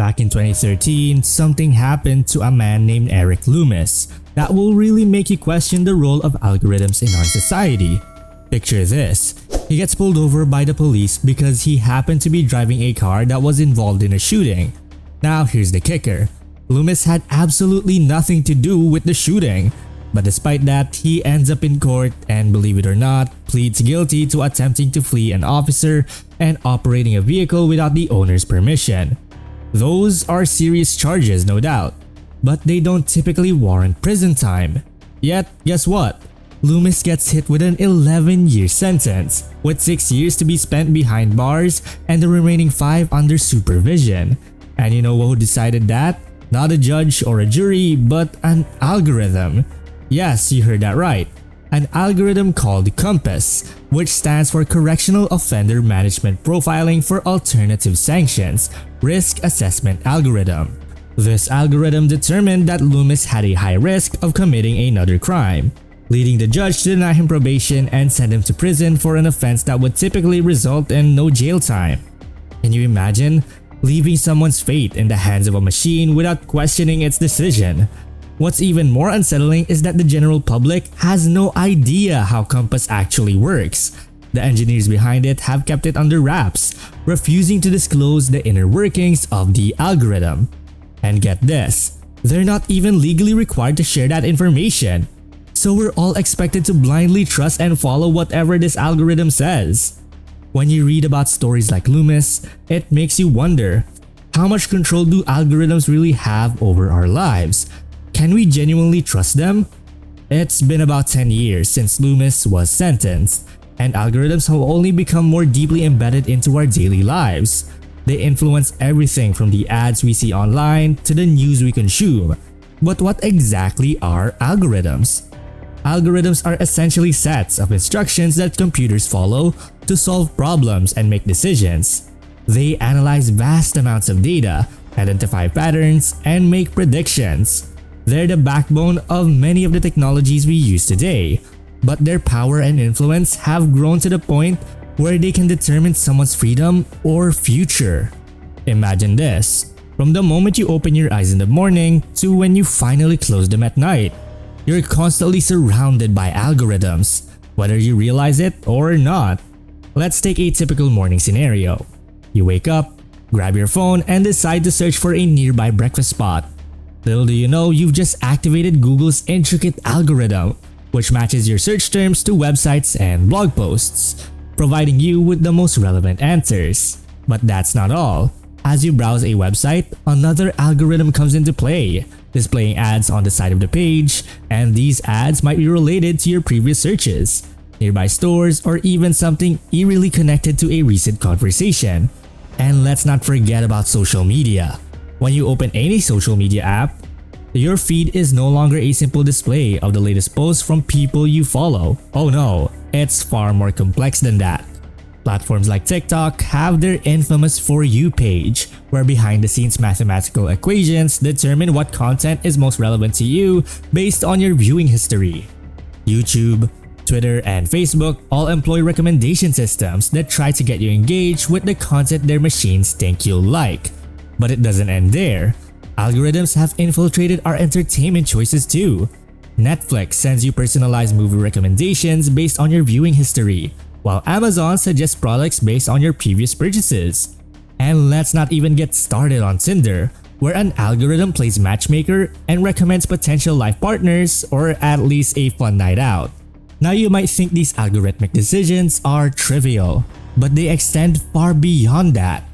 Back in 2013, something happened to a man named Eric Loomis that will really make you question the role of algorithms in our society. Picture this. He gets pulled over by the police because he happened to be driving a car that was involved in a shooting. Now here's the kicker. Loomis had absolutely nothing to do with the shooting. But despite that, he ends up in court and, believe it or not, pleads guilty to attempting to flee an officer and operating a vehicle without the owner's permission. Those are serious charges, no doubt, but they don't typically warrant prison time. Yet, guess what? Loomis gets hit with an 11-year sentence, with 6 years to be spent behind bars and the remaining 5 under supervision. And you know who decided that? Not a judge or a jury, but an algorithm. Yes, you heard that right. An algorithm called COMPAS, which stands for Correctional Offender Management Profiling for Alternative Sanctions Risk Assessment Algorithm. This algorithm determined that Loomis had a high risk of committing another crime, leading the judge to deny him probation and send him to prison for an offense that would typically result in no jail time. Can you imagine leaving someone's fate in the hands of a machine without questioning its decision? What's even more unsettling is that the general public has no idea how COMPAS actually works. The engineers behind it have kept it under wraps, refusing to disclose the inner workings of the algorithm. And get this, they're not even legally required to share that information. So we're all expected to blindly trust and follow whatever this algorithm says. When you read about stories like Loomis, it makes you wonder, how much control do algorithms really have over our lives? Can we genuinely trust them? It's been about 10 years since Loomis was sentenced, and algorithms have only become more deeply embedded into our daily lives. They influence everything from the ads we see online to the news we consume. But what exactly are algorithms? Algorithms are essentially sets of instructions that computers follow to solve problems and make decisions. They analyze vast amounts of data, identify patterns, and make predictions. They're the backbone of many of the technologies we use today, but their power and influence have grown to the point where they can determine someone's freedom or future. Imagine this. From the moment you open your eyes in the morning to when you finally close them at night, you're constantly surrounded by algorithms, whether you realize it or not. Let's take a typical morning scenario. You wake up, grab your phone, and decide to search for a nearby breakfast spot. Little do you know, you've just activated Google's intricate algorithm, which matches your search terms to websites and blog posts, providing you with the most relevant answers. But that's not all. As you browse a website, another algorithm comes into play, displaying ads on the side of the page, and these ads might be related to your previous searches, nearby stores, or even something eerily connected to a recent conversation. And let's not forget about social media. When you open any social media app, your feed is no longer a simple display of the latest posts from people you follow. Oh no, it's far more complex than that. Platforms like TikTok have their infamous For You page, where behind-the-scenes mathematical equations determine what content is most relevant to you based on your viewing history. YouTube, Twitter, and Facebook all employ recommendation systems that try to get you engaged with the content their machines think you'll like. But it doesn't end there. Algorithms have infiltrated our entertainment choices too. Netflix sends you personalized movie recommendations based on your viewing history, while Amazon suggests products based on your previous purchases. And let's not even get started on Tinder, where an algorithm plays matchmaker and recommends potential life partners or at least a fun night out. Now you might think these algorithmic decisions are trivial, but they extend far beyond that.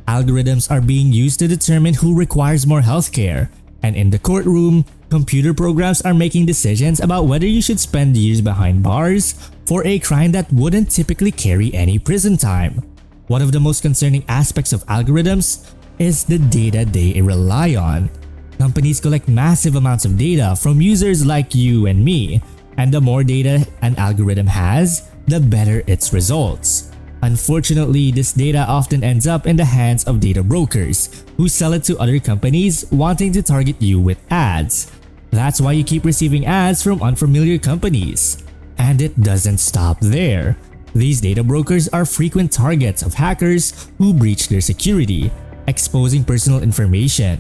Algorithms are being used to determine who requires more healthcare, and in the courtroom, computer programs are making decisions about whether you should spend years behind bars for a crime that wouldn't typically carry any prison time. One of the most concerning aspects of algorithms is the data they rely on. Companies collect massive amounts of data from users like you and me, and the more data an algorithm has, the better its results. Unfortunately, this data often ends up in the hands of data brokers who sell it to other companies wanting to target you with ads. That's why you keep receiving ads from unfamiliar companies. And it doesn't stop there. These data brokers are frequent targets of hackers who breach their security. exposing personal information.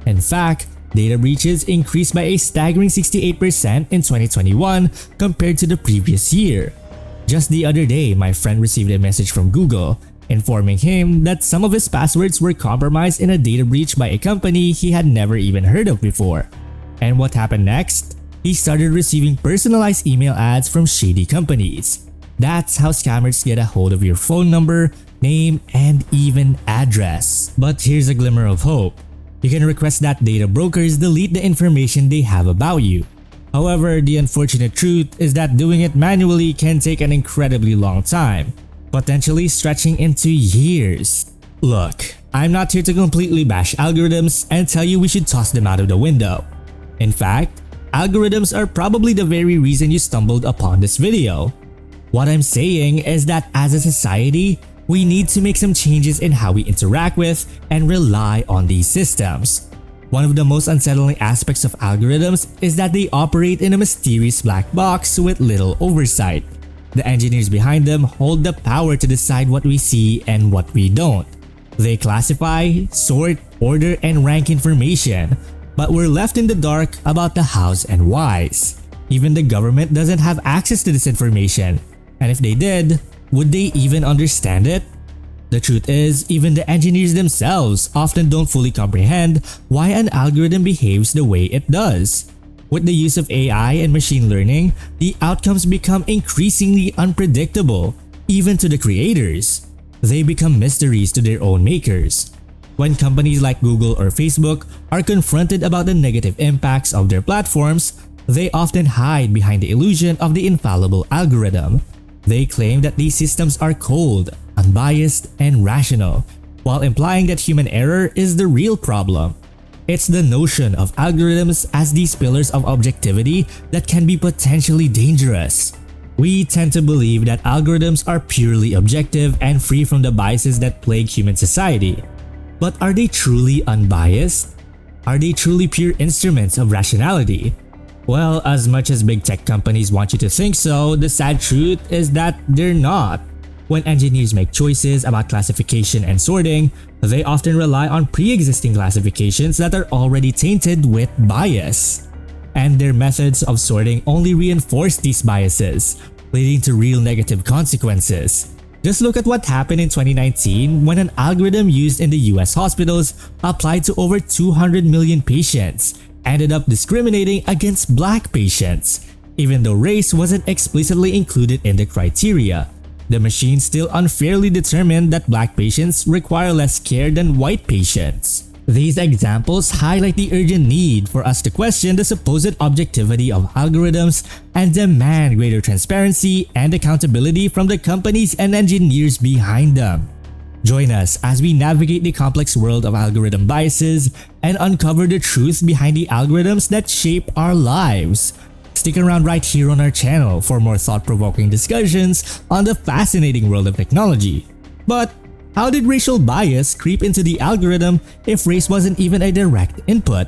In fact, data breaches increased by a staggering 68% in 2021 compared to the previous year. Just the other day, my friend received a message from Google informing him that some of his passwords were compromised in a data breach by a company he had never even heard of before. And what happened next? He started receiving personalized email ads from shady companies. That's how scammers get a hold of your phone number, name, and even address. But here's a glimmer of hope. You can request that data brokers delete the information they have about you. However, the unfortunate truth is that doing it manually can take an incredibly long time, potentially stretching into years. Look, I'm not here to completely bash algorithms and tell you we should toss them out of the window. In fact, algorithms are probably the very reason you stumbled upon this video. What I'm saying is that as a society, we need to make some changes in how we interact with and rely on these systems. One of the most unsettling aspects of algorithms is that they operate in a mysterious black box with little oversight. The engineers behind them hold the power to decide what we see and what we don't. They classify, sort, order, and rank information, but we're left in the dark about the hows and whys. Even the government doesn't have access to this information, and if they did, would they even understand it? The truth is, even the engineers themselves often don't fully comprehend why an algorithm behaves the way it does. With the use of AI and machine learning, the outcomes become increasingly unpredictable, even to the creators. They become mysteries to their own makers. When companies like Google or Facebook are confronted about the negative impacts of their platforms, they often hide behind the illusion of the infallible algorithm. They claim that these systems are cold, unbiased, and rational, while implying that human error is the real problem. It's the notion of algorithms as these pillars of objectivity that can be potentially dangerous. We tend to believe that algorithms are purely objective and free from the biases that plague human society. But are they truly unbiased? Are they truly pure instruments of rationality? Well, as much as big tech companies want you to think so, the sad truth is that they're not. When engineers make choices about classification and sorting, they often rely on pre-existing classifications that are already tainted with bias. And their methods of sorting only reinforce these biases, leading to real negative consequences. Just look at what happened in 2019 when an algorithm used in the US hospitals applied to over 200 million patients ended up discriminating against black patients, even though race wasn't explicitly included in the criteria. The machine still unfairly determined that black patients require less care than white patients. These examples highlight the urgent need for us to question the supposed objectivity of algorithms and demand greater transparency and accountability from the companies and engineers behind them. Join us as we navigate the complex world of algorithm biases and uncover the truth behind the algorithms that shape our lives. Stick around right here on our channel for more thought-provoking discussions on the fascinating world of technology. But how did racial bias creep into the algorithm if race wasn't even a direct input?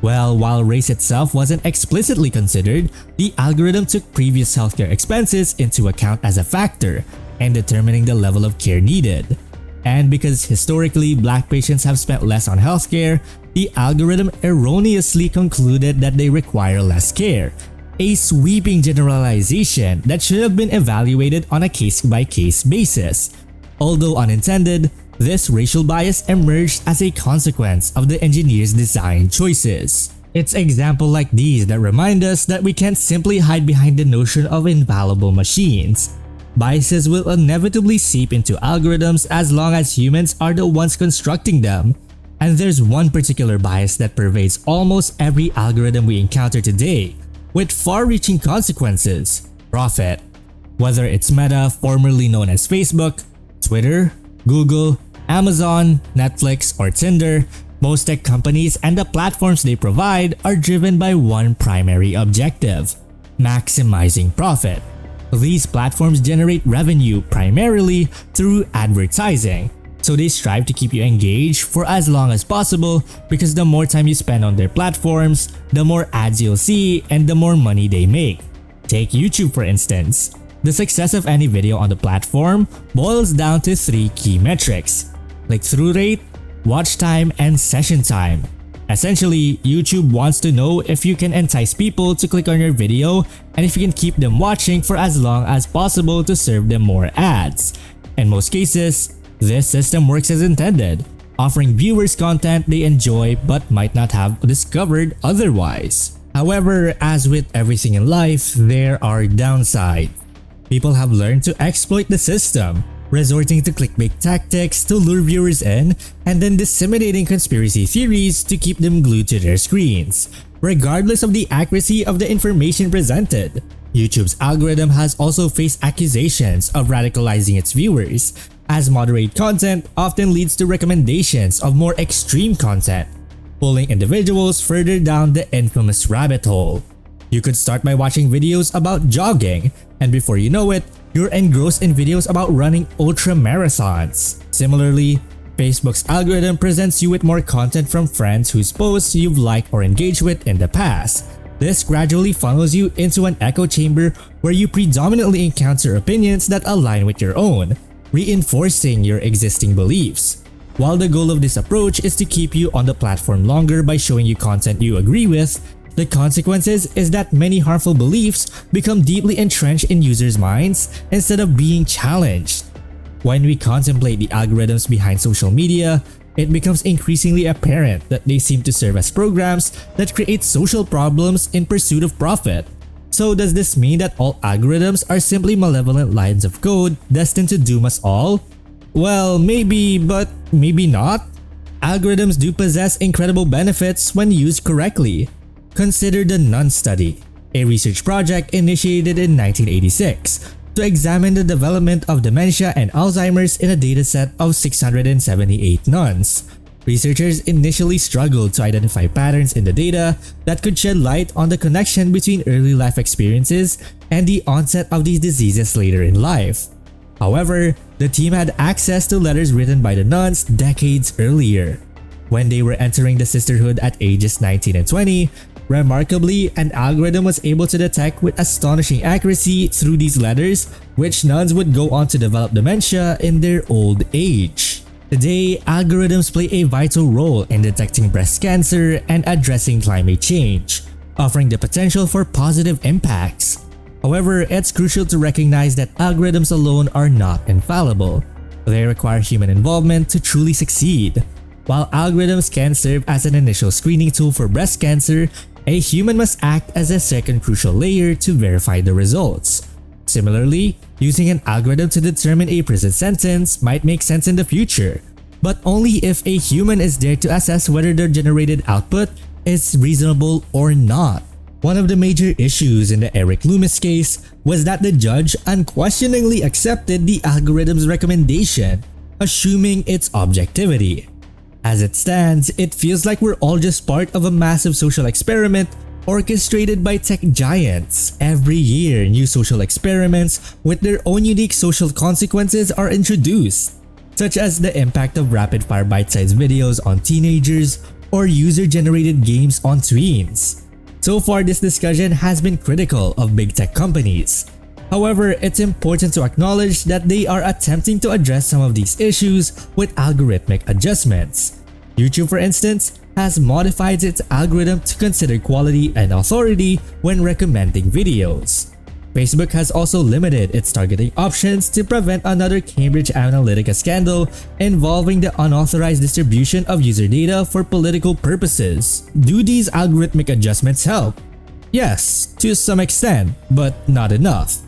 Well, while race itself wasn't explicitly considered, the algorithm took previous healthcare expenses into account as a factor in determining the level of care needed. And because historically black patients have spent less on healthcare, the algorithm erroneously concluded that they require less care, a sweeping generalization that should have been evaluated on a case-by-case basis. Although unintended, this racial bias emerged as a consequence of the engineers' design choices. It's examples like these that remind us that we can't simply hide behind the notion of infallible machines. Biases will inevitably seep into algorithms as long as humans are the ones constructing them. And there's one particular bias that pervades almost every algorithm we encounter today, with far-reaching consequences: profit. Whether it's Meta, formerly known as Facebook, Twitter, Google, Amazon, Netflix, or Tinder, most tech companies and the platforms they provide are driven by one primary objective: maximizing profit. These platforms generate revenue primarily through advertising, so they strive to keep you engaged for as long as possible because the more time you spend on their platforms, the more ads you'll see and the more money they make. Take YouTube for instance. The success of any video on the platform boils down to three key metrics: click-through rate, watch time, and session time. Essentially, YouTube wants to know if you can entice people to click on your video and if you can keep them watching for as long as possible to serve them more ads. In most cases, this system works as intended, offering viewers content they enjoy but might not have discovered otherwise. However, as with everything in life, there are downsides. People have learned to exploit the system, resorting to clickbait tactics to lure viewers in and then disseminating conspiracy theories to keep them glued to their screens, regardless of the accuracy of the information presented. YouTube's algorithm has also faced accusations of radicalizing its viewers, as moderate content often leads to recommendations of more extreme content, pulling individuals further down the infamous rabbit hole. You could start by watching videos about jogging, and before you know it, you're engrossed in videos about running ultra marathons. Similarly, Facebook's algorithm presents you with more content from friends whose posts you've liked or engaged with in the past. This gradually funnels you into an echo chamber where you predominantly encounter opinions that align with your own, reinforcing your existing beliefs. While the goal of this approach is to keep you on the platform longer by showing you content you agree with, the consequences is that many harmful beliefs become deeply entrenched in users' minds instead of being challenged. When we contemplate the algorithms behind social media, it becomes increasingly apparent that they seem to serve as programs that create social problems in pursuit of profit. So does this mean that all algorithms are simply malevolent lines of code destined to doom us all? Well, maybe, but maybe not. Algorithms do possess incredible benefits when used correctly. Consider the NUN study, a research project initiated in 1986 to examine the development of dementia and Alzheimer's in a dataset of 678 nuns. Researchers initially struggled to identify patterns in the data that could shed light on the connection between early life experiences and the onset of these diseases later in life. However, the team had access to letters written by the nuns decades earlier. When they were entering the sisterhood at ages 19 and 20, remarkably, an algorithm was able to detect with astonishing accuracy through these letters which nuns would go on to develop dementia in their old age. Today, algorithms play a vital role in detecting breast cancer and addressing climate change, offering the potential for positive impacts. However, it's crucial to recognize that algorithms alone are not infallible. They require human involvement to truly succeed. While algorithms can serve as an initial screening tool for breast cancer, a human must act as a second crucial layer to verify the results. Similarly, using an algorithm to determine a prison sentence might make sense in the future, but only if a human is there to assess whether the generated output is reasonable or not. One of the major issues in the Eric Loomis case was that the judge unquestioningly accepted the algorithm's recommendation, assuming its objectivity. As it stands, it feels like we're all just part of a massive social experiment orchestrated by tech giants. Every year, new social experiments with their own unique social consequences are introduced, such as the impact of rapid-fire bite-sized videos on teenagers or user-generated games on tweens. So far, this discussion has been critical of big tech companies. However, it's important to acknowledge that they are attempting to address some of these issues with algorithmic adjustments. YouTube, for instance, has modified its algorithm to consider quality and authority when recommending videos. Facebook has also limited its targeting options to prevent another Cambridge Analytica scandal involving the unauthorized distribution of user data for political purposes. Do these algorithmic adjustments help? Yes, to some extent, but not enough.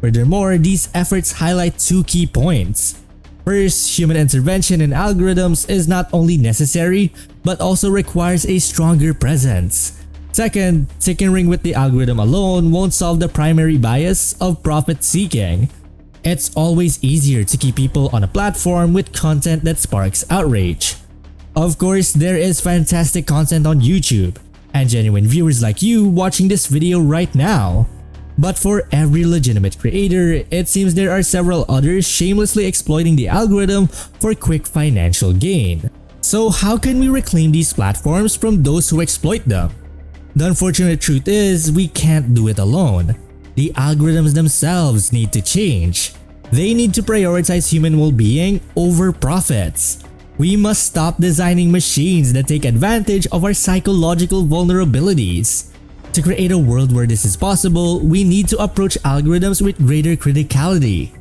Furthermore, these efforts highlight two key points. First, human intervention in algorithms is not only necessary, but also requires a stronger presence. Second, tinkering with the algorithm alone won't solve the primary bias of profit seeking. It's always easier to keep people on a platform with content that sparks outrage. Of course, there is fantastic content on YouTube, and genuine viewers like you watching this video right now. But for every legitimate creator, it seems there are several others shamelessly exploiting the algorithm for quick financial gain. So how can we reclaim these platforms from those who exploit them? The unfortunate truth is, we can't do it alone. The algorithms themselves need to change. They need to prioritize human well-being over profits. We must stop designing machines that take advantage of our psychological vulnerabilities. To create a world where this is possible, we need to approach algorithms with greater criticality.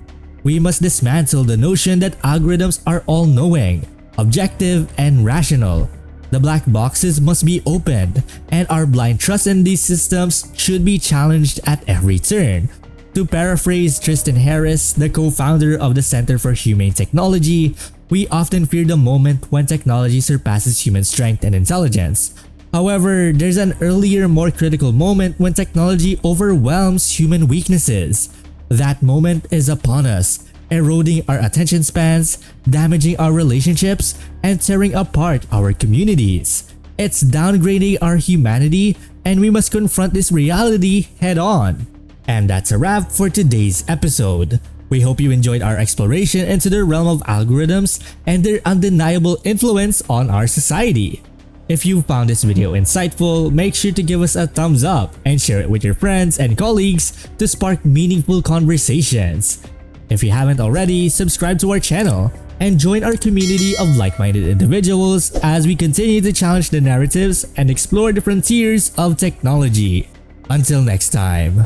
We must dismantle the notion that algorithms are all-knowing, objective, and rational. The black boxes must be opened, and our blind trust in these systems should be challenged at every turn. To paraphrase Tristan Harris, the co-founder of the Center for Humane Technology, we often fear the moment when technology surpasses human strength and intelligence. However, there's an earlier, more critical moment when technology overwhelms human weaknesses. That moment is upon us, eroding our attention spans, damaging our relationships, and tearing apart our communities. It's downgrading our humanity, and we must confront this reality head on. And that's a wrap for today's episode. We hope you enjoyed our exploration into the realm of algorithms and their undeniable influence on our society. If you found this video insightful, make sure to give us a thumbs up and share it with your friends and colleagues to spark meaningful conversations. If you haven't already, subscribe to our channel and join our community of like-minded individuals as we continue to challenge the narratives and explore the frontiers of technology. Until next time.